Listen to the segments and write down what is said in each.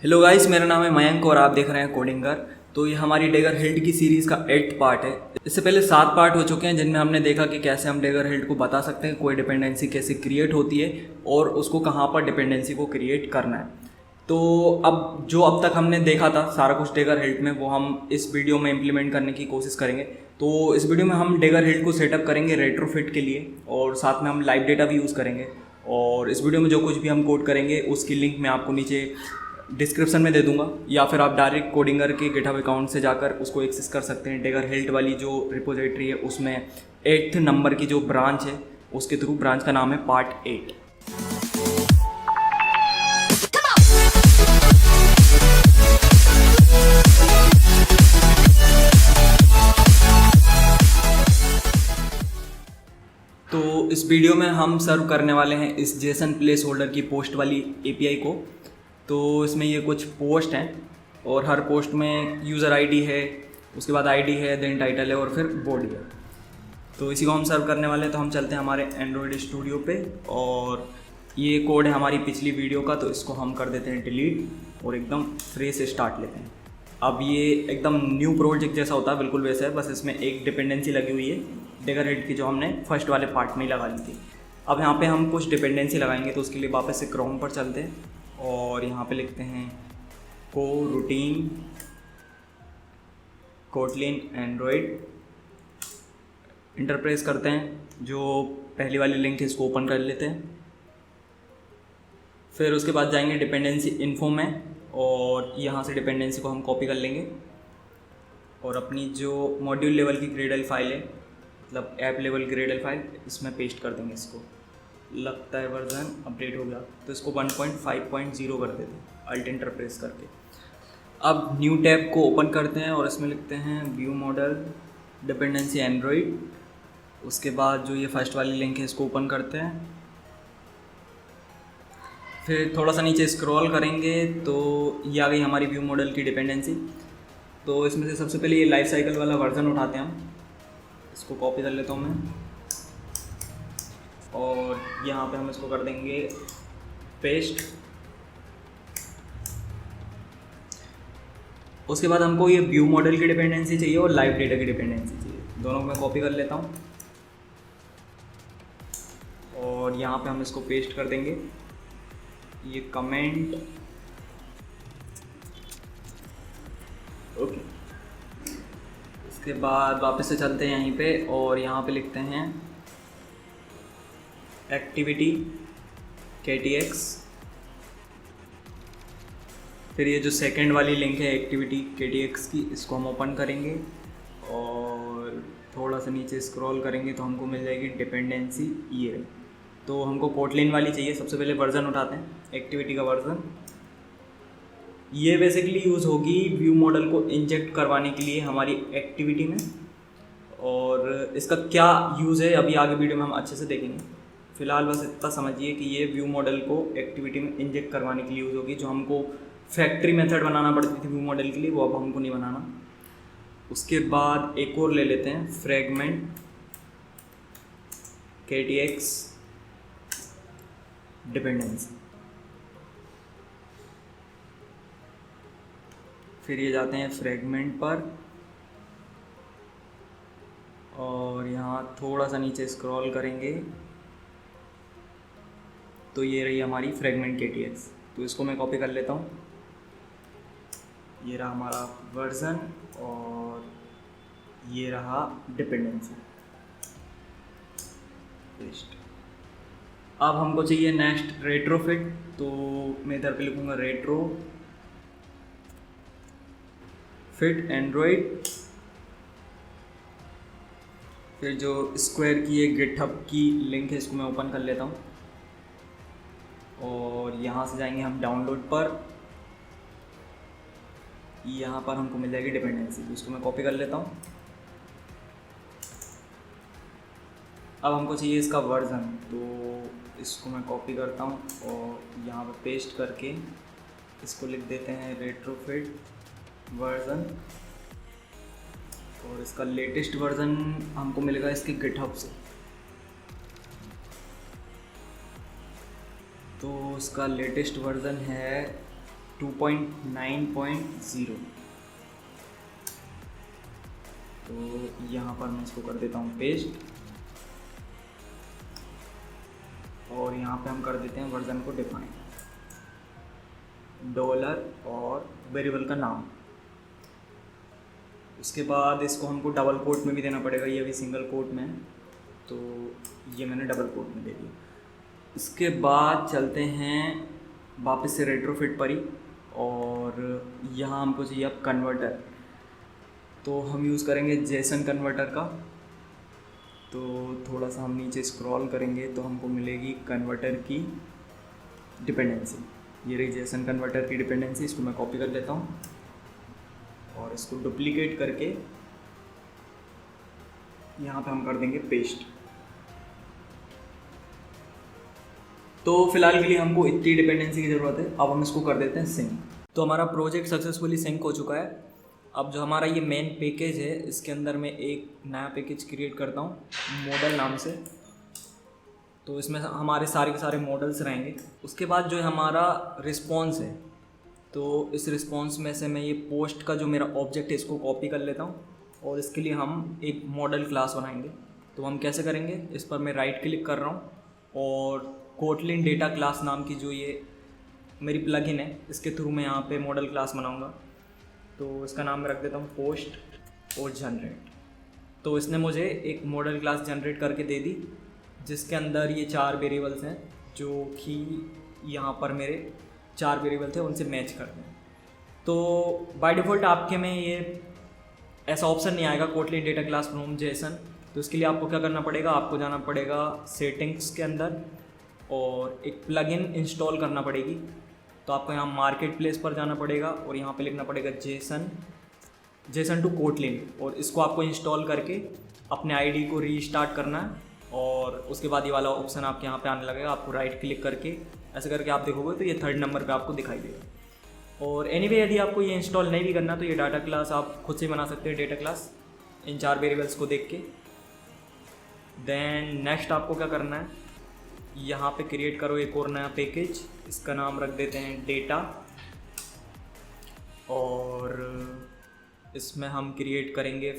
Hello guys, मेरा नाम है मयंक और आप देख रहे हैं कोडिंगर। तो ये हमारी डेगर हिल्ट की सीरीज़ का 8th पार्ट है। इससे पहले 7 पार्ट हो चुके हैं जिनमें हमने देखा कि कैसे हम डेगर हिल्ट को बता सकते हैं, कोई डिपेंडेंसी कैसे क्रिएट होती है और उसको कहाँ पर डिपेंडेंसी को क्रिएट करना है। तो अब तक हमने देखा था सारा कुछ डेगर हिल्ट में, वो हम इस वीडियो में इम्प्लीमेंट करने की कोशिश करेंगे। तो इस वीडियो में हम डेगर हिल्ट को सेटअप करेंगे रेट्रोफिट के लिए और साथ में हम लाइव डेटा भी यूज़ करेंगे। और इस वीडियो में जो कुछ भी हम कोड करेंगे उसकी लिंक मैं आपको नीचे डिस्क्रिप्शन में दे दूंगा, या फिर आप डायरेक्ट कोडिंगर के गिटहब अकाउंट से जाकर उसको एक्सेस कर सकते हैं। डेगर हिल्ट वाली जो रिपोजिटरी है उसमें 8th नंबर की जो ब्रांच है उसके थ्रू, ब्रांच का नाम है पार्ट 8। तो इस वीडियो में हम सर्व करने वाले हैं इस जेसन प्लेस होल्डर की पोस्ट वाली एपीआई को। तो इसमें ये कुछ पोस्ट हैं और हर पोस्ट में यूज़र आईडी है, उसके बाद आईडी है, देन टाइटल है और फिर बॉडी है। तो इसी को हम सर्व करने वाले हैं। तो हम चलते हैं हमारे एंड्रॉयड स्टूडियो पे और ये कोड है हमारी पिछली वीडियो का, तो इसको हम कर देते हैं डिलीट और एकदम फ्रेश से स्टार्ट लेते हैं। अब ये एकदम न्यू प्रोजेक्ट जैसा होता है, बिल्कुल वैसा है, बस इसमें एक डिपेंडेंसी लगी हुई है डेगर हिल्ट की जो हमने फर्स्ट वाले पार्ट में ही लगा ली थी। अब यहाँ पे हम कुछ डिपेंडेंसी लगाएंगे, तो उसके लिए वापस से क्रोम पर चलते हैं और यहाँ पे लिखते हैं कोरूटीन कोटलिन एंड्रॉयड, इंटरप्रेस करते हैं। जो पहली वाली लिंक है इसको ओपन कर लेते हैं। फिर उसके बाद जाएंगे डिपेंडेंसी इन्फो में और यहाँ से डिपेंडेंसी को हम कॉपी कर लेंगे और अपनी जो मॉड्यूल लेवल की ग्रेडल फाइल है, मतलब ऐप लेवल ग्रेडल फाइल, इसमें पेस्ट कर देंगे। इसको लगता है वर्जन अपडेट हो गया, तो इसको 1.5.0 कर देते हैं अल्ट एंटर प्रेस करके। अब न्यू टैब को ओपन करते हैं और इसमें लिखते हैं व्यू मॉडल डिपेंडेंसी एंड्रॉयड। उसके बाद जो ये फर्स्ट वाली लिंक है इसको ओपन करते हैं। फिर थोड़ा सा नीचे स्क्रॉल करेंगे तो ये आ गई हमारी व्यू मॉडल की डिपेंडेंसी। तो इसमें से सबसे पहले ये लाइफ साइकिल वाला वर्जन उठाते हैं हम, इसको कॉपी कर लेता हूँ मैं और यहाँ पे हम इसको कर देंगे पेस्ट। उसके बाद हमको ये व्यू मॉडल की डिपेंडेंसी चाहिए और लाइव डेटा की डिपेंडेंसी चाहिए, दोनों को मैं कॉपी कर लेता हूँ और यहाँ पे हम इसको पेस्ट कर देंगे। ये कमेंट ओके। उसके बाद वापस से चलते हैं यहीं पे और यहाँ पे लिखते हैं एक्टिविटी KTX। फिर ये जो सेकंड वाली लिंक है एक्टिविटी KTX की, इसको हम ओपन करेंगे और थोड़ा सा नीचे स्क्रॉल करेंगे तो हमको मिल जाएगी डिपेंडेंसी ये। तो हमको कोटलिन वाली चाहिए। सबसे पहले वर्जन उठाते हैं एक्टिविटी का वर्जन। ये बेसिकली यूज़ होगी व्यू मॉडल को इंजेक्ट करवाने के लिए हमारी एक्टिविटी में, और इसका क्या यूज़ है अभी आगे वीडियो में हम अच्छे से देखेंगे। फ़िलहाल बस इतना समझिए कि ये व्यू मॉडल को एक्टिविटी में इंजेक्ट करवाने के लिए यूज़ होगी। जो हमको फैक्ट्री मेथड बनाना पड़ती थी व्यू मॉडल के लिए, वो अब हमको नहीं बनाना। उसके बाद एक और ले लेते हैं फ्रेगमेंट KTX डिपेंडेंसी। फिर ये जाते हैं फ्रेगमेंट पर और यहाँ थोड़ा सा नीचे स्क्रॉल करेंगे तो ये रही हमारी फ्रेगमेंट KTX। तो इसको मैं कॉपी कर लेता हूँ। ये रहा हमारा वर्जन और ये रहा डिपेंडेंसी पेस्ट। अब हमको चाहिए नेक्स्ट रेट्रोफिट, तो मैं इधर पे लिखूँगा रेट्रो फिट एंड्रॉयड। फिर जो स्क्वायर की एक गिटहब की लिंक है इसको मैं ओपन कर लेता हूँ और यहाँ से जाएंगे हम डाउनलोड पर। यहाँ पर हमको मिल जाएगी डिपेंडेंसी, तो इसको मैं कॉपी कर लेता हूँ। अब हमको चाहिए इसका वर्जन, तो इसको मैं कॉपी करता हूँ और यहाँ पर पेस्ट करके इसको लिख देते हैं रेट्रोफिट वर्जन। और इसका लेटेस्ट वर्जन हमको मिलेगा इसके गिटहब से। तो इसका लेटेस्ट वर्जन है 2.9.0। तो यहाँ पर मैं इसको कर देता हूँ पेस्ट, और यहाँ पे हम कर देते हैं वर्जन को डिफाइन, डॉलर और वेरिएबल का नाम। उसके बाद इसको हमको डबल कोट में भी देना पड़ेगा, ये अभी सिंगल कोट में है तो ये मैंने डबल कोट में दे दिया। इसके बाद चलते हैं वापस से रेट्रोफिट पर ही, और यहाँ हमको चाहिए अब कन्वर्टर, तो हम यूज़ करेंगे जेसन कन्वर्टर का। तो थोड़ा सा हम नीचे स्क्रॉल करेंगे तो हमको मिलेगी कन्वर्टर की डिपेंडेंसी, ये रही जेसन कन्वर्टर की डिपेंडेंसी। इसको मैं कॉपी कर लेता हूँ और इसको डुप्लीकेट करके यहाँ पे हम कर देंगे पेस्ट। तो फिलहाल के लिए हमको इतनी डिपेंडेंसी की ज़रूरत है। अब हम इसको कर देते हैं सिंक। तो हमारा प्रोजेक्ट सक्सेसफुली सिंक हो चुका है। अब जो हमारा ये मेन पैकेज है, इसके अंदर मैं एक नया पैकेज क्रिएट करता हूँ मॉडल नाम से। तो इसमें हमारे सारे के सारे मॉडल्स रहेंगे। उसके बाद जो हमारा रिस्पॉन्स है, तो इस रिस्पॉन्स में से मैं ये पोस्ट का जो मेरा ऑब्जेक्ट है इसको कॉपी कर लेता हूँ, और इसके लिए हम एक मॉडल क्लास बनाएंगे। तो हम कैसे करेंगे, इस पर मैं राइट क्लिक कर रहा हूँ और कोटलिन डेटा क्लास नाम की जो ये मेरी प्लगइन है, इसके थ्रू मैं यहाँ पे मॉडल क्लास बनाऊँगा। तो इसका नाम मैं रख देता हूँ पोस्ट और जनरेट। तो इसने मुझे एक मॉडल क्लास जनरेट करके दे दी, जिसके अंदर ये 4 वेरिएबल्स हैं, जो कि यहाँ पर मेरे 4 वेरिएबल थे, उनसे मैच करते हैं। तो बाय डिफ़ॉल्ट आपके में ये ऐसा ऑप्शन नहीं आएगा Kotlin data class from Jason. तो इसके लिए आपको क्या करना पड़ेगा, आपको जाना पड़ेगा सेटिंग्स के अंदर और एक प्लगइन इंस्टॉल करना पड़ेगी। तो आपको यहाँ मार्केट प्लेस पर जाना पड़ेगा और यहाँ पे लिखना पड़ेगा जेसन टू कोटलिन, और इसको आपको इंस्टॉल करके अपने आईडी को रीस्टार्ट करना है। और उसके बाद ये वाला ऑप्शन आपके यहाँ पे आने लगेगा, आपको राइट क्लिक करके ऐसे करके आप देखोगे तो ये 3rd नंबर पे आपको दिखाई देगा। और एनीवे यदि आपको ये इंस्टॉल नहीं भी करना तो ये डाटा क्लास आप खुद से बना सकते हैं, डेटा क्लास इन 4 वेरिएबल्स को देख के। देन नेक्स्ट आपको क्या करना है, यहाँ पे क्रिएट करो एक और नया पैकेज, इसका नाम रख देते हैं डेटा, और इसमें हम क्रिएट करेंगे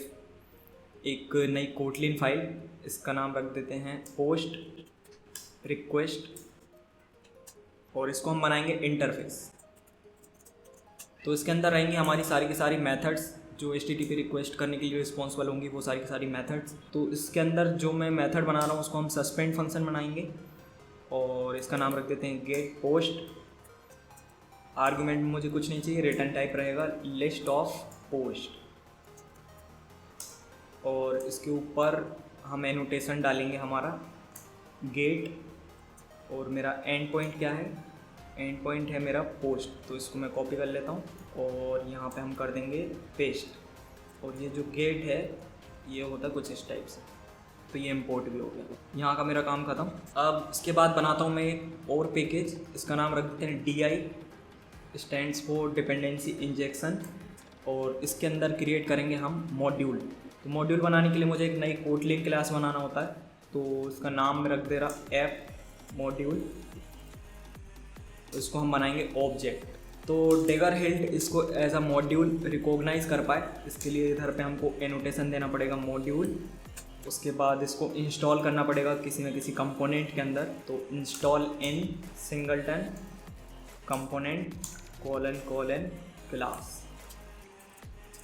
एक नई कोटलिन फाइल, इसका नाम रख देते हैं पोस्ट रिक्वेस्ट, और इसको हम बनाएंगे इंटरफेस। तो इसके अंदर रहेंगी हमारी सारी की सारी मेथड्स जो HTTP रिक्वेस्ट करने के लिए रिस्पॉन्सिबल होंगी, वो सारी की सारी मेथड्स। तो इसके अंदर जो मैं मेथड बना रहा हूँ उसको हम सस्पेंड फंक्शन बनाएंगे, और इसका नाम रख देते हैं गेट पोस्ट। आर्गुमेंट में मुझे कुछ नहीं चाहिए, रिटर्न टाइप रहेगा लिस्ट ऑफ पोस्ट, और इसके ऊपर हम एनोटेशन डालेंगे हमारा गेट, और मेरा एंड पॉइंट क्या है, एंड पॉइंट है मेरा पोस्ट। तो इसको मैं कॉपी कर लेता हूँ और यहाँ पे हम कर देंगे पेस्ट। और ये जो गेट है ये होता है कुछ इस टाइप से, तो ये इंपोर्ट भी हो गया। यहाँ का मेरा काम ख़त्म। अब इसके बाद बनाता हूँ मैं एक और पैकेज, इसका नाम रख देते हैं DI, stands for dependency injection, और इसके अंदर क्रिएट करेंगे हम मॉड्यूल। तो मॉड्यूल बनाने के लिए मुझे एक नई कोटलिन क्लास बनाना होता है, तो इसका नाम मैं रख दे रहा ऐप मॉड्यूल। तो इसको हम बनाएंगे ऑब्जेक्ट। तो डेगर हिल्ट इसको एज अ मॉड्यूल रिकॉग्नाइज कर पाए, इसके लिए इधर पे हमको एनोटेशन देना पड़ेगा मॉड्यूल। उसके बाद इसको इंस्टॉल करना पड़ेगा किसी न किसी कंपोनेंट के अंदर, तो इंस्टॉल इन सिंगलटन कंपोनेंट कोलन क्लास।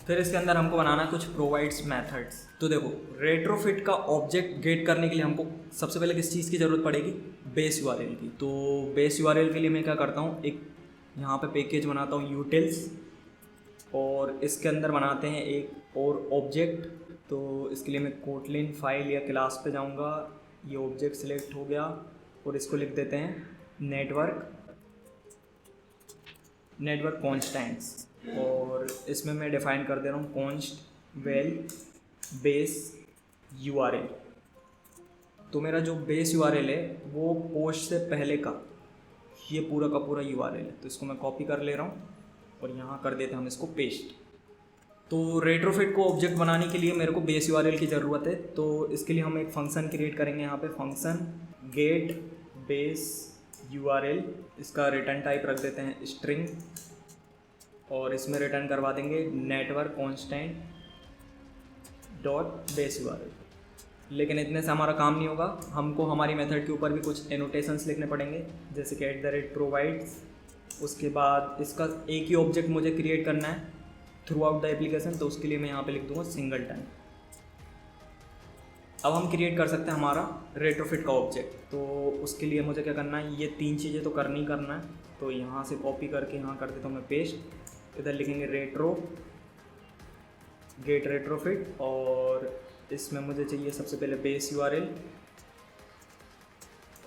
फिर इसके अंदर हमको बनाना कुछ प्रोवाइड्स मेथड्स। तो देखो रेट्रोफिट का ऑब्जेक्ट गेट करने के लिए हमको सबसे पहले किस चीज़ की ज़रूरत पड़ेगी, बेस यूआरएल की। तो बेस यूआरएल के लिए मैं क्या करता हूँ, एक यहाँ पे पैकेज बनाता हूँ यूटिल्स, और इसके अंदर बनाते हैं एक और ऑब्जेक्ट। तो इसके लिए मैं कोटलिन फाइल या क्लास पे जाऊँगा, ये ऑब्जेक्ट सिलेक्ट हो गया, और इसको लिख देते हैं नेटवर्क कॉन्स्टेंट्स, और इसमें मैं डिफ़ाइन कर दे रहा हूँ कॉन्स्ट वेल बेस यूआरएल। तो मेरा जो बेस यूआरएल है वो पोस्ट से पहले का ये पूरा का पूरा यूआरएल है। तो इसको मैं कॉपी कर ले रहा हूँ और यहाँ कर देते हैं हम इसको पेस्ट। तो रेट्रोफिट को ऑब्जेक्ट बनाने के लिए मेरे को बेस यूआरएल की ज़रूरत है, तो इसके लिए हम एक फंक्शन क्रिएट करेंगे यहाँ पे, फंक्शन गेट बेस यूआरएल। इसका रिटर्न टाइप रख देते हैं स्ट्रिंग, और इसमें रिटर्न करवा देंगे network constant dot base URL. लेकिन इतने से हमारा काम नहीं होगा, हमको हमारी मेथड के ऊपर भी कुछ एनोटेशंस लिखने पड़ेंगे, जैसे कि @provides। उसके बाद इसका एक ही ऑब्जेक्ट मुझे क्रिएट करना है थ्रू आउट द एप्लीकेशन, तो उसके लिए मैं यहाँ पे लिख दूँगा सिंगलटन। अब हम क्रिएट कर सकते हैं हमारा रेट्रोफिट का ऑब्जेक्ट। तो उसके लिए मुझे क्या करना है, ये 3 चीज़ें तो करना है। तो यहाँ से कॉपी करके यहाँ कर देता हूँ मैं पेस्ट। इधर लिखेंगे रेट्रो गेट रेट्रोफिट, और इसमें मुझे चाहिए सबसे पहले बेस यूआरएल,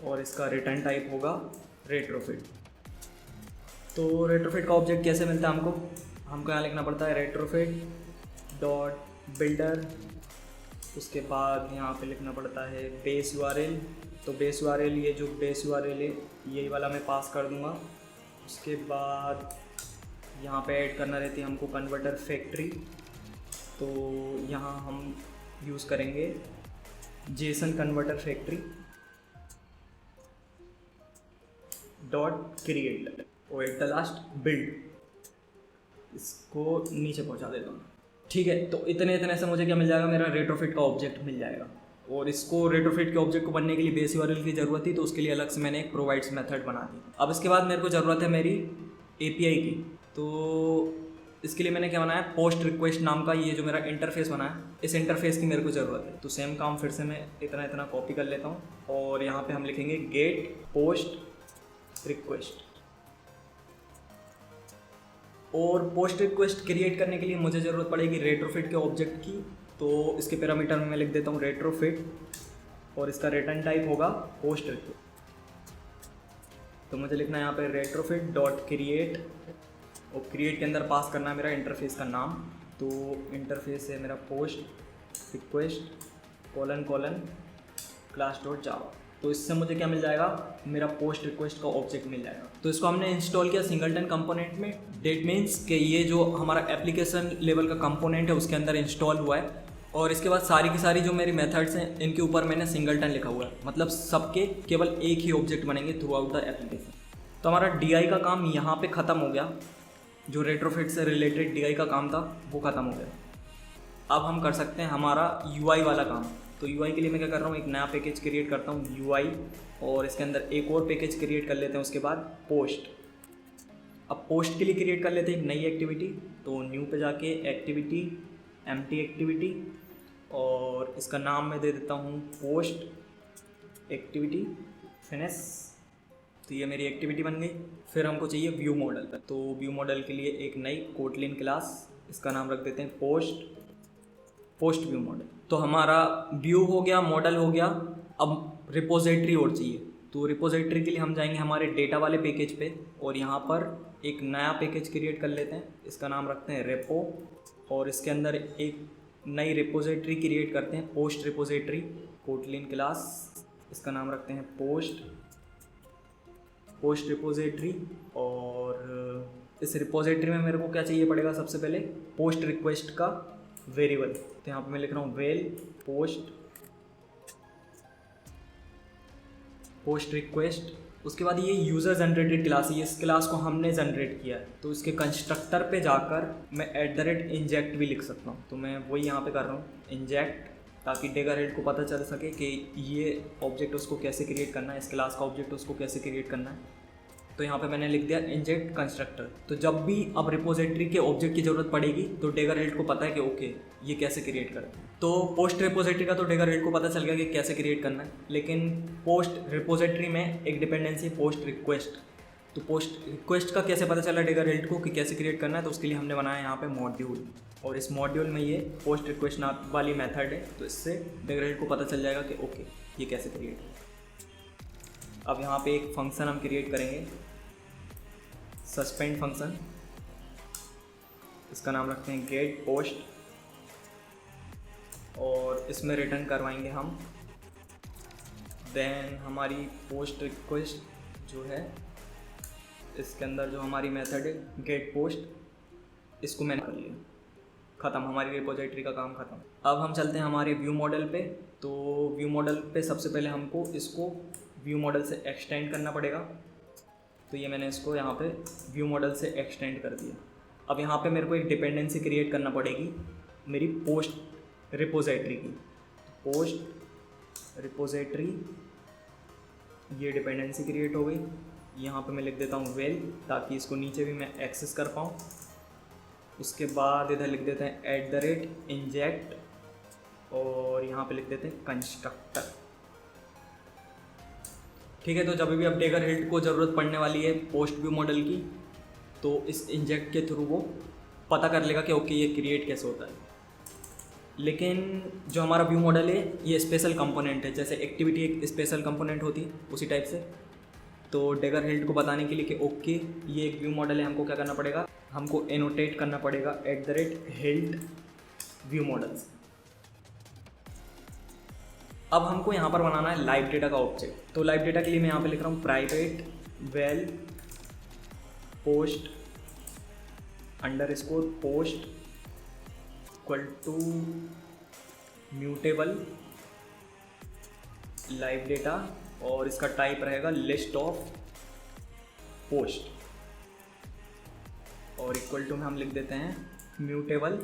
और इसका रिटर्न टाइप होगा रेट्रोफिट। तो रेट्रोफिट का ऑब्जेक्ट कैसे मिलता है हमको यहाँ लिखना पड़ता है रेट्रोफिट डॉट बिल्डर। उसके बाद यहाँ पे लिखना पड़ता है बेस यूआरएल। तो बेस यूआरएल, ये जो बेस यूआरएल है यही वाला मैं पास कर दूँगा। उसके बाद यहाँ पे ऐड करना रहती है हमको कन्वर्टर फैक्ट्री। तो यहाँ हम यूज़ करेंगे Jason converter factory dot create, और एट द लास्ट बिल्ड। इसको नीचे पहुँचा देता हूँ। ठीक है, तो इतने से मुझे क्या मिल जाएगा, मेरा रेट्रोफिट का ऑब्जेक्ट मिल जाएगा। और इसको रेट्रोफिट के ऑब्जेक्ट को बनने के लिए बेस यूआरएल की ज़रूरत थी, तो उसके लिए अलग से मैंने एक प्रोवाइड्स मेथड बना दी। अब इसके बाद मेरे को ज़रूरत है मेरी एपीआई की। तो इसके लिए मैंने क्या बनाया, पोस्ट रिक्वेस्ट नाम का ये जो मेरा इंटरफेस बना है, इस इंटरफेस की मेरे को ज़रूरत है। तो सेम काम फिर से मैं इतना कॉपी कर लेता हूँ, और यहाँ पे हम लिखेंगे गेट पोस्ट रिक्वेस्ट। और पोस्ट रिक्वेस्ट क्रिएट करने के लिए मुझे ज़रूरत पड़ेगी रेट्रोफिट के ऑब्जेक्ट की। तो इसके पैरामीटर में मैं लिख देता हूँ रेट्रोफिट, और इसका रिटर्न टाइप होगा पोस्ट रिक्वेस्ट। तो मुझे लिखना है यहाँ पे रेट्रोफिट डॉट क्रिएट, और क्रिएट के अंदर पास करना है मेरा इंटरफेस का नाम। तो इंटरफेस है मेरा post request colon class dot जावा। तो इससे मुझे क्या मिल जाएगा, मेरा पोस्ट रिक्वेस्ट का ऑब्जेक्ट मिल जाएगा। तो इसको हमने इंस्टॉल किया सिंगलटन कंपोनेंट में। डेट मीन्स कि ये जो हमारा एप्लीकेशन लेवल का कंपोनेंट है उसके अंदर इंस्टॉल हुआ है, और इसके बाद सारी की सारी जो मेरी मेथड्स हैं इनके ऊपर मैंने सिंगलटन लिखा हुआ है, मतलब सबके केवल एक ही ऑब्जेक्ट बनेंगे थ्रू आउट द एप्लीकेशन। तो हमारा DI का काम यहाँ पे ख़त्म हो गया, जो रेट्रोफिट से रिलेटेड DI का काम था वो ख़त्म हो गया। अब हम कर सकते हैं हमारा UI वाला काम। तो UI के लिए मैं क्या कर रहा हूँ, एक नया पैकेज क्रिएट करता हूँ UI, और इसके अंदर एक और पैकेज क्रिएट कर लेते हैं उसके बाद पोस्ट। अब पोस्ट के लिए क्रिएट कर लेते हैं एक नई एक्टिविटी। तो न्यू पे जाके एक्टिविटी एम्प्टी एक्टिविटी, और इसका नाम मैं दे देता हूँ पोस्ट एक्टिविटी फिनिश। तो ये मेरी एक्टिविटी बन गई। फिर हमको चाहिए व्यू मॉडल। तो व्यू मॉडल के लिए एक नई कोटलिन क्लास, इसका नाम रख देते हैं पोस्ट व्यू मॉडल। तो हमारा व्यू हो गया, मॉडल हो गया। अब रिपोजिटरी और चाहिए। तो रिपोजिटरी के लिए हम जाएंगे हमारे डेटा वाले पैकेज पे, और यहाँ पर एक नया पैकेज क्रिएट कर लेते हैं, इसका नाम रखते हैं रेपो, और इसके अंदर एक नई रिपोजिटरी क्रिएट करते हैं पोस्ट रिपोजिटरी कोटलिन क्लास, इसका नाम रखते हैं पोस्ट रिपोजिटरी। और इस रिपोजिटरी में मेरे को क्या चाहिए पड़ेगा, सबसे पहले पोस्ट रिक्वेस्ट का वेरिएबल। तो यहाँ पे मैं लिख रहा हूँ वेल पोस्ट रिक्वेस्ट। उसके बाद ये यूज़र जनरेटेड क्लास है, इस क्लास को हमने जनरेट किया है। तो इसके कंस्ट्रक्टर पे जाकर मैं @inject भी लिख सकता हूँ। तो मैं वही यहाँ पे कर रहा हूँ इंजेक्ट, ताकि डेगर हेड को पता चल सके कि ये ऑब्जेक्ट उसको कैसे क्रिएट करना है, इस क्लास का ऑब्जेक्ट उसको कैसे क्रिएट करना है। तो यहाँ पे मैंने लिख दिया इंजेक्ट कंस्ट्रक्टर। तो जब भी अब रिपोजिटरी के ऑब्जेक्ट की ज़रूरत पड़ेगी तो डेगर हेड को पता है कि ओके ये कैसे क्रिएट करना है। तो पोस्ट रिपोजिटरी का तो डेगर हेड को पता चल गया कि कैसे क्रिएट करना है, लेकिन पोस्ट रिपोजिटरी में एक डिपेंडेंसी पोस्ट रिक्वेस्ट। तो पोस्ट रिक्वेस्ट का कैसे पता चला डेगर हेड को कि कैसे क्रिएट करना है, तो उसके लिए हमने बनाया यहाँ पे मॉड्यूल, और इस मॉड्यूल में ये पोस्ट रिक्वेस्ट वाली मेथड है। तो इससे डेगर हेड को पता चल जाएगा कि ओके ये कैसे क्रिएट है। अब यहाँ पे एक फंक्शन हम क्रिएट करेंगे, सस्पेंड फंक्शन, इसका नाम रखते हैं गेट पोस्ट, और इसमें रिटर्न करवाएंगे हम देन हमारी पोस्ट रिक्वेस्ट जो है, इसके अंदर जो हमारी मेथड है गेट पोस्ट, इसको मैंने कर लिया, ख़त्म, हमारी रिपोजिटरी का काम ख़त्म। अब हम चलते हैं हमारे व्यू मॉडल पे। तो व्यू मॉडल पे सबसे पहले हमको इसको व्यू मॉडल से एक्सटेंड करना पड़ेगा। तो ये मैंने इसको यहाँ पे व्यू मॉडल से एक्सटेंड कर दिया। अब यहाँ पे मेरे को एक डिपेंडेंसी क्रिएट करना पड़ेगी मेरी पोस्ट रिपोजिटरी की। पोस्ट रिपोजिटरी, ये डिपेंडेंसी क्रिएट हो गई। यहाँ पे मैं लिख देता हूँ वेल, ताकि इसको नीचे भी मैं एक्सेस कर पाऊँ। उसके बाद इधर लिख देते हैं @inject, और यहाँ पे लिख देते हैं कंस्ट्रक्टर। ठीक है, तो जब भी अब डेगर हिल्ट को ज़रूरत पड़ने वाली है पोस्ट व्यू मॉडल की, तो इस इंजेक्ट के थ्रू वो पता कर लेगा कि ओके ये क्रिएट कैसे होता है। लेकिन जो हमारा व्यू मॉडल है ये स्पेशल कंपोनेंट है, जैसे एक्टिविटी एक स्पेशल कंपोनेंट होती है उसी टाइप से। तो डेगर हिल्ट को बताने के लिए कि ओके ये एक व्यू मॉडल है, हमको क्या करना पड़ेगा, हमको एनोटेट करना पड़ेगा @hilt व्यू मॉडल्स। अब हमको यहाँ पर बनाना है लाइव डेटा का ऑब्जेक्ट। तो लाइव डेटा के लिए मैं यहाँ पे लिख रहा हूँ private val post _post equal to mutable live data, और इसका टाइप रहेगा लिस्ट ऑफ पोस्ट, और इक्वल टू में हम लिख देते हैं म्यूटेबल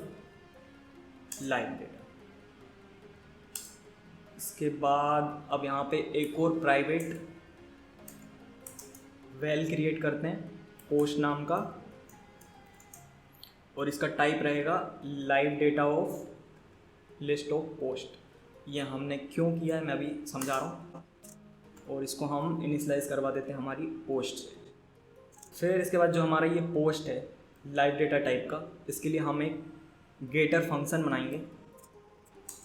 लाइव डेटा। इसके बाद अब यहाँ पे एक और प्राइवेट वेल क्रिएट करते हैं पोस्ट नाम का, और इसका टाइप रहेगा live data of list of post. ये हमने क्यों किया है मैं अभी समझा रहा हूँ, और इसको हम इनिशियलाइज करवा देते हैं हमारी पोस्ट से। फिर इसके बाद जो हमारा ये पोस्ट है लाइव डेटा टाइप का, इसके लिए हम एक गेटर फंक्शन बनाएंगे,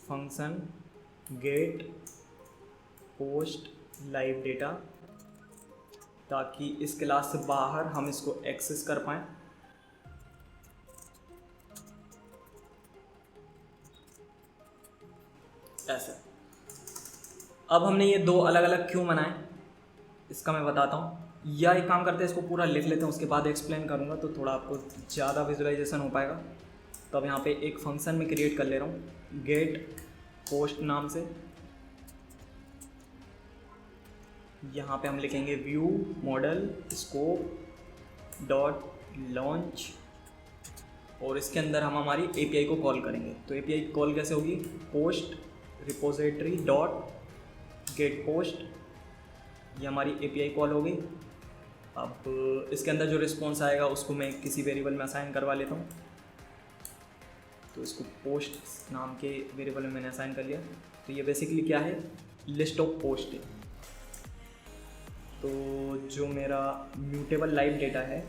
function get post live data, ताकि इस क्लास से बाहर हम इसको एक्सेस कर पाएँ। ऐसा। अब हमने ये दो अलग अलग क्यों बनाए इसका मैं बताता हूँ, या एक काम करते हैं इसको पूरा लिख लेते हैं, उसके बाद एक्सप्लेन करूँगा तो थोड़ा आपको ज़्यादा विजुअलाइजेशन हो पाएगा। तो अब यहाँ पे एक फंक्शन में क्रिएट कर ले रहा हूँ गेट पोस्ट नाम से। यहाँ पे हम लिखेंगे view model scope dot launch, और इसके अंदर हम हमारी एपीआई को कॉल करेंगे। तो एपीआई कॉल कैसे होगी, post repository dot get post, ये हमारी एपीआई कॉल हो गई। अब इसके अंदर जो रिस्पॉन्स आएगा उसको मैं किसी वेरिएबल में असाइन करवा लेता हूँ। तो इसको पोस्ट नाम के वेरिएबल में मैंने असाइन कर लिया। तो ये बेसिकली क्या है, लिस्ट ऑफ पोस्ट है। तो जो मेरा म्यूटेबल लाइव डेटा है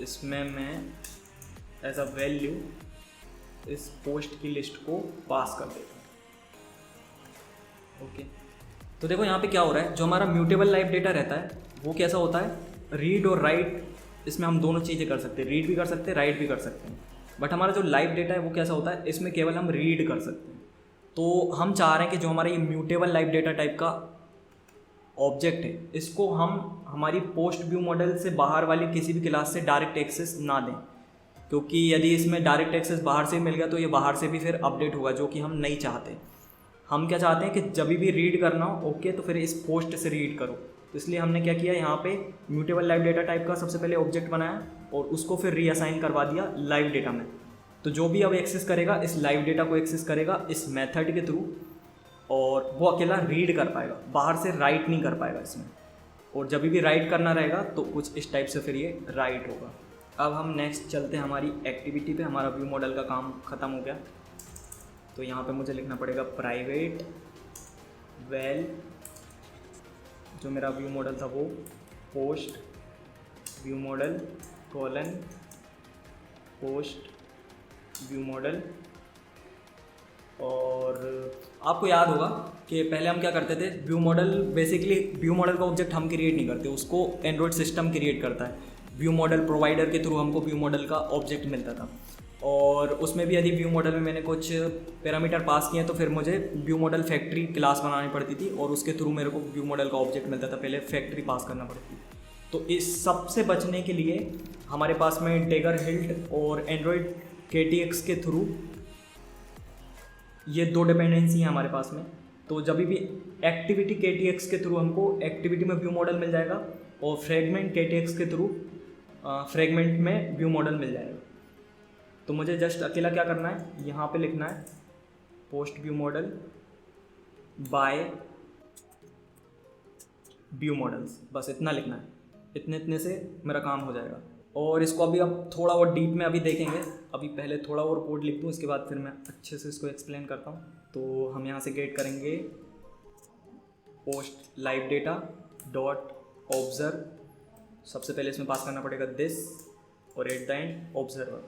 इसमें मैं एज अ वैल्यू इस पोस्ट की लिस्ट को पास कर देता हूँ। ओके, तो देखो यहाँ पे क्या हो रहा है, जो हमारा म्यूटेबल लाइव डेटा रहता है वो कैसा होता है, रीड और राइट, इसमें हम दोनों चीज़ें कर सकते हैं, रीड भी कर सकते हैं राइट भी कर सकते हैं। बट हमारा जो लाइव डेटा है वो कैसा होता है, इसमें केवल हम रीड कर सकते हैं। तो हम चाह रहे हैं कि जो हमारा ये म्यूटेबल लाइव डेटा टाइप का ऑब्जेक्ट है इसको हम हमारी पोस्ट व्यू मॉडल से बाहर वाली किसी भी क्लास से डायरेक्ट एक्सेस ना दें, क्योंकि यदि इसमें डायरेक्ट एक्सेस बाहर से मिल गया तो ये बाहर से भी फिर अपडेट होगा, जो कि हम नहीं चाहते। हम क्या चाहते हैं कि जब भी रीड करना हो ओके तो फिर इस पोस्ट से रीड करो। तो इसलिए हमने क्या किया, यहाँ पे म्यूटेबल लाइव डेटा टाइप का सबसे पहले ऑब्जेक्ट बनाया और उसको फिर रीअसाइन करवा दिया लाइव डेटा में। तो जो भी अब एक्सेस करेगा इस लाइव डेटा को एक्सेस करेगा इस मेथड के थ्रू, और वो अकेला रीड कर पाएगा, बाहर से राइट नहीं कर पाएगा इसमें। और जब भी राइट करना रहेगा तो कुछ इस टाइप से फिर ये राइट होगा। अब हम नेक्स्ट चलते हैं हमारी एक्टिविटी पे। हमारा व्यू मॉडल का काम ख़त्म हो गया। तो यहाँ पे मुझे लिखना पड़ेगा प्राइवेट वेल, जो मेरा व्यू मॉडल था वो post view model colon post view model. और आपको याद होगा कि पहले हम क्या करते थे, view model basically view model का ऑब्जेक्ट हम क्रिएट नहीं करते, उसको एंड्रॉयड सिस्टम क्रिएट करता है। व्यू मॉडल प्रोवाइडर के थ्रू हमको व्यू मॉडल का ऑब्जेक्ट मिलता था, और उसमें भी यदि व्यू मॉडल में मैंने कुछ पैरामीटर पास किए तो फिर मुझे व्यू मॉडल फैक्ट्री क्लास बनानी पड़ती थी, और उसके थ्रू मेरे को व्यू मॉडल का ऑब्जेक्ट मिलता था। पहले फैक्ट्री पास करना पड़ती थी। तो इस सब से बचने के लिए हमारे पास में डेगर हिल्ट और एंड्रॉयड KTX के थ्रू ये दो डिपेंडेंसी हैं हमारे पास में। तो जब भी एक्टिविटी KTX के थ्रू हमको एक्टिविटी में व्यू मॉडल मिल जाएगा, और फ्रेगमेंट KTX के थ्रू फ्रेगमेंट में व्यू मॉडल मिल जाएगा। तो मुझे जस्ट अकेला क्या करना है, यहाँ पे लिखना है post view model by view models, बस इतना लिखना है। इतने से मेरा काम हो जाएगा। और इसको अभी अब थोड़ा और डीप में अभी देखेंगे। अभी पहले थोड़ा और कोड लिख दूँ, उसके बाद फिर मैं अच्छे से इसको एक्सप्लेन करता हूँ। तो हम यहाँ से गेट करेंगे post live data dot observe. सबसे पहले इसमें पास करना पड़ेगा दिस और एट द एंड ऑब्जर्वर।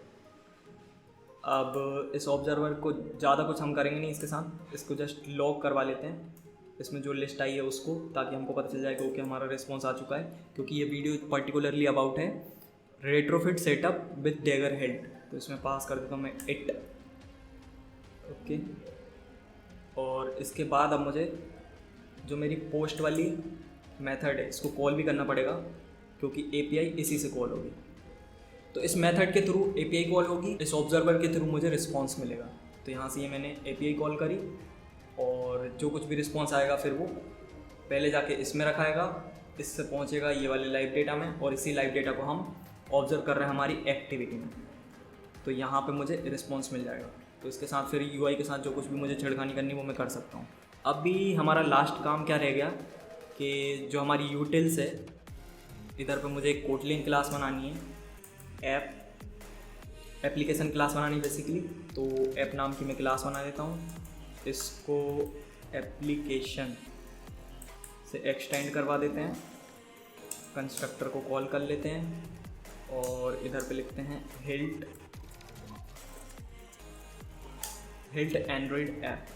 अब इस ऑब्जर्वर को ज़्यादा कुछ हम करेंगे नहीं इसके साथ, इसको जस्ट लॉग करवा लेते हैं इसमें जो लिस्ट आई है उसको, ताकि हमको पता चल जाए कि ओके हमारा रिस्पॉन्स आ चुका है। क्योंकि ये वीडियो पर्टिकुलरली अबाउट है रेट्रोफिट सेटअप विद डेगर हेल्ड। तो इसमें पास कर देता हूँ मैं इट, ओके। और इसके बाद अब मुझे जो मेरी पोस्ट वाली मेथड है इसको कॉल भी करना पड़ेगा, क्योंकि एपीआई इसी से कॉल होगी। तो इस मेथड के थ्रू एपीआई कॉल होगी, इस ऑब्जर्वर के थ्रू मुझे रिस्पॉन्स मिलेगा। तो यहाँ से ये मैंने एपीआई कॉल करी और जो कुछ भी रिस्पॉन्स आएगा फिर वो पहले जाके इसमें रखाएगा, इससे पहुँचेगा ये वाले लाइव डेटा में, और इसी लाइव डेटा को हम ऑब्जर्व कर रहे हैं हमारी एक्टिविटी में। तो यहाँ पे मुझे रिस्पॉन्स मिल जाएगा। तो इसके साथ फिर यूआई के साथ जो कुछ भी मुझे छेड़खानी करनी वो मैं कर सकता हूँ। अभी हमारा लास्ट काम क्या रह गया कि जो हमारी यूटिल्स है, इधर पे मुझे एक कोटलिन क्लास बनानी है, एप्लीकेशन क्लास बनानी बेसिकली। तो ऐप नाम की मैं क्लास बना देता हूँ, इसको एप्लीकेशन से एक्सटेंड करवा देते हैं, कंस्ट्रक्टर को कॉल कर लेते हैं और इधर पे लिखते हैं हिल्ट एंड्रॉयड ऐप।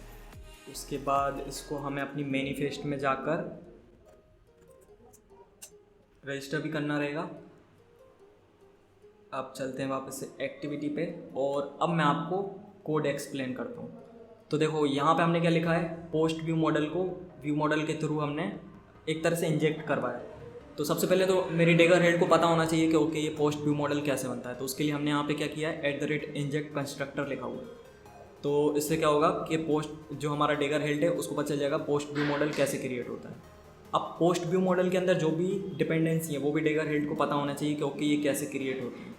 उसके बाद इसको हमें अपनी मैनिफेस्ट में जाकर रजिस्टर भी करना रहेगा। अब चलते हैं वापस से एक्टिविटी पे और अब मैं आपको कोड एक्सप्लेन करता हूँ। तो देखो यहाँ पे हमने क्या लिखा है, पोस्ट व्यू मॉडल को व्यू मॉडल के थ्रू हमने एक तरह से इंजेक्ट करवाया। तो सबसे पहले तो मेरी डेगर हेड को पता होना चाहिए कि ओके ये पोस्ट व्यू मॉडल कैसे बनता है। तो उसके लिए हमने यहाँ पे क्या किया है, @inject कंस्ट्रक्टर लिखा हुआ है। तो इससे क्या होगा कि पोस्ट जो हमारा डेगर हेड है उसको पता चल जाएगा पोस्ट व्यू मॉडल कैसे क्रिएट होता है। अब पोस्ट व्यू मॉडल के अंदर जो भी डिपेंडेंसी है वो भी डेगर हेड को पता होना चाहिए कि ओके ये कैसे क्रिएट होती है।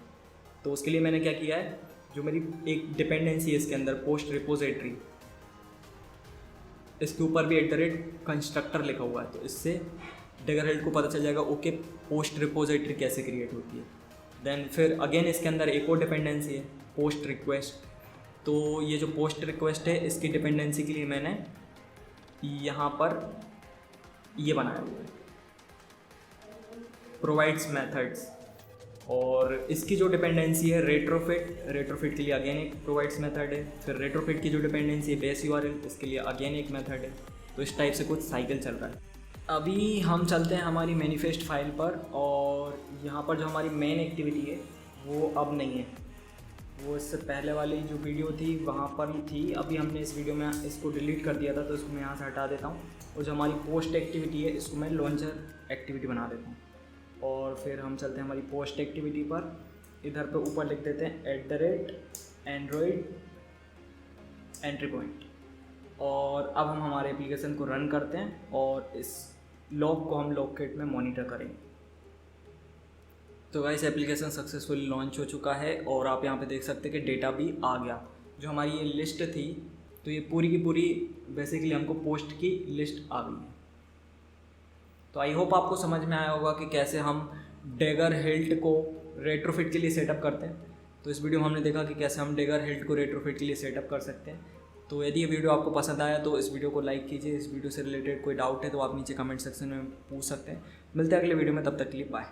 तो उसके लिए मैंने क्या किया है, जो मेरी एक डिपेंडेंसी है इसके अंदर पोस्ट रिपोजिटरी, इसके ऊपर भी कंस्ट्रक्टर लिखा हुआ है। तो इससे डेगर हेड को पता चल जाएगा ओके पोस्ट रिपोजिटरी कैसे क्रिएट होती है। देन फिर अगेन इसके अंदर एक और डिपेंडेंसी है पोस्ट रिक्वेस्ट। तो ये जो पोस्ट रिक्वेस्ट है इसकी डिपेंडेंसी के लिए मैंने यहाँ पर ये बनाया हुआ है प्रोवाइड्स मेथड्स। और इसकी जो डिपेंडेंसी है रेट्रोफिट के लिए अगेन एक प्रोवाइड्स मेथड है। फिर रेट्रोफिट की जो डिपेंडेंसी है बेस यूआरएल, इसके लिए अगेन एक मेथड है। तो इस टाइप से कुछ साइकिल चल रहा है। अभी हम चलते हैं हमारी मैनिफेस्ट फाइल पर, और यहाँ पर जो हमारी मेन एक्टिविटी है वो अब नहीं है, वो इससे पहले वाली जो वीडियो थी वहाँ पर ही थी। अभी हमने इस वीडियो में इसको डिलीट कर दिया था, तो इसको मैं यहाँ से हटा देता हूँ। और जो हमारी पोस्ट एक्टिविटी है इसको मैं लॉन्चर एक्टिविटी बना देता हूँ। और फिर हम चलते हैं हमारी पोस्ट एक्टिविटी पर। इधर पे ऊपर लिख देते हैं @Android एंट्री पॉइंट। और अब हम हमारे एप्लीकेशन को रन करते हैं और इस लॉग को हम लॉगकिट में मॉनिटर करेंगे। तो गाइस एप्लीकेशन सक्सेसफुली लॉन्च हो चुका है और आप यहाँ पे देख सकते हैं कि डेटा भी आ गया। जो हमारी ये लिस्ट थी, तो ये पूरी की पूरी बेसिकली हमको पोस्ट की लिस्ट आ गई है। तो आई होप आपको समझ में आया होगा कि कैसे हम डेगर हेल्ट को रेट्रोफिट के लिए सेटअप करते हैं। तो इस वीडियो में हमने देखा कि कैसे हम डेगर हेल्ट को रेट्रोफिट के लिए सेटअप कर सकते हैं। तो यदि ये वीडियो आपको पसंद आया तो इस वीडियो को लाइक कीजिए। इस वीडियो से रिलेटेड कोई डाउट है तो आप नीचे कमेंट सेक्शन में पूछ सकते हैं। मिलते हैं अगले वीडियो में, तब तक के लिए बाय।